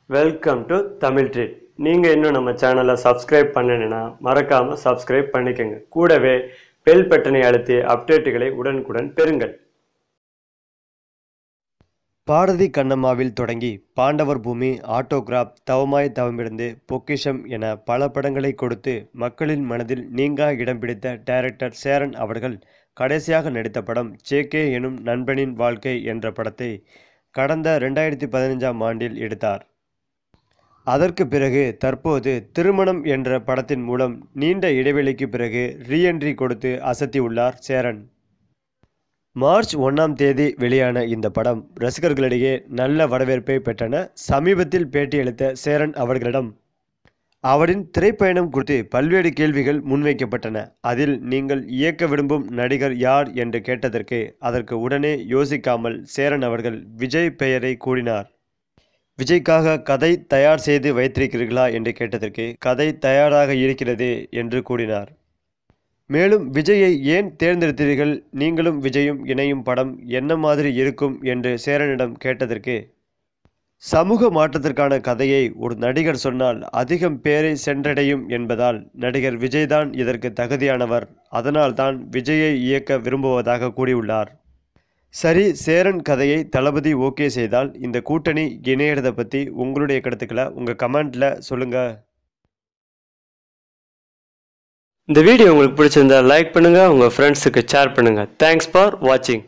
Welcome to Tamil treat. நீங்கள் இன்னும் நம்ம சேனலை சப்ஸ்கிரைப் பண்ணலைன்னா மறக்காமல் சப்ஸ்கிரைப் பண்ணிக்கோங்க. கூடவே பெல் பட்டனை அழுத்தி அப்டேட்டுகளை உடனுக்குடன் பெறுங்கள். பாரதி கண்ணம்மாவில் தொடங்கி பாண்டவர் பூமி, ஆட்டோகிராப், தவமாய் தவமிருந்து, பொக்கிஷம் என பல படங்களை கொடுத்து மக்களின் மனதில் நீங்கா இடம் பிடித்த டைரக்டர் சேரன் அவர்கள் கடைசியாக நடித்த படம் ஜே.கே. எனும் நண்பனின் வாழ்க்கை என்ற படத்தை கடந்த 2015ஆம் ஆண்டில் எடுத்தார். அதற்கு பிறகு தற்போது திருமணம் என்ற படத்தின் மூலம் நீண்ட இடைவெளிக்கு பிறகு ரீஎன்ட்ரி கொடுத்து அசத்தியுள்ளார் சேரன். மார்ச் 1ஆம் தேதி வெளியான இந்த படம் ரசிகர்களிடையே நல்ல வரவேற்பை பெற்றன. சமீபத்தில் பேட்டியளித்த சேரன் அவர்களிடம் அவரின் திரைப்பயணம் குறித்து பல்வேறு கேள்விகள் முன்வைக்கப்பட்டன. அதில் நீங்கள் இயக்க விரும்பும் நடிகர் யார் என்று கேட்டதற்கு அதற்கு உடனே யோசிக்காமல் சேரன் அவர்கள் விஜய் பெயரை கூறினார். விஜய்க்காக கதை தயார் செய்து வைத்திருக்கிறீர்களா என்று கேட்டதற்கு கதை தயாராக இருக்கிறது என்று கூறினார். மேலும் விஜயை ஏன் தேர்ந்தெடுத்தீர்கள், நீங்களும் விஜயும் இணையும் படம் என்ன மாதிரி இருக்கும் என்று சேரனிடம் கேட்டதற்கு சமூக மாற்றத்திற்கான கதையை ஒரு நடிகர் சொன்னால் அதிகம் பேரை சென்றடையும் என்பதால் நடிகர் விஜய்தான் இதற்கு தகுதியானவர், அதனால்தான் விஜயை இயக்க விரும்புவதாக கூறியுள்ளார். சரி, சேரன் கதையை தளபதி ஓகே செய்தால் இந்த கூட்டணி இணையறதை பற்றி உங்களுடைய கருத்துக்களை உங்கள் கமெண்ட்டில் சொல்லுங்கள். இந்த வீடியோ உங்களுக்கு பிடிச்சிருந்தா லைக் பண்ணுங்கள், உங்கள் ஃப்ரெண்ட்ஸுக்கு ஷேர் பண்ணுங்கள். தேங்க்ஸ் ஃபார் வாட்சிங்.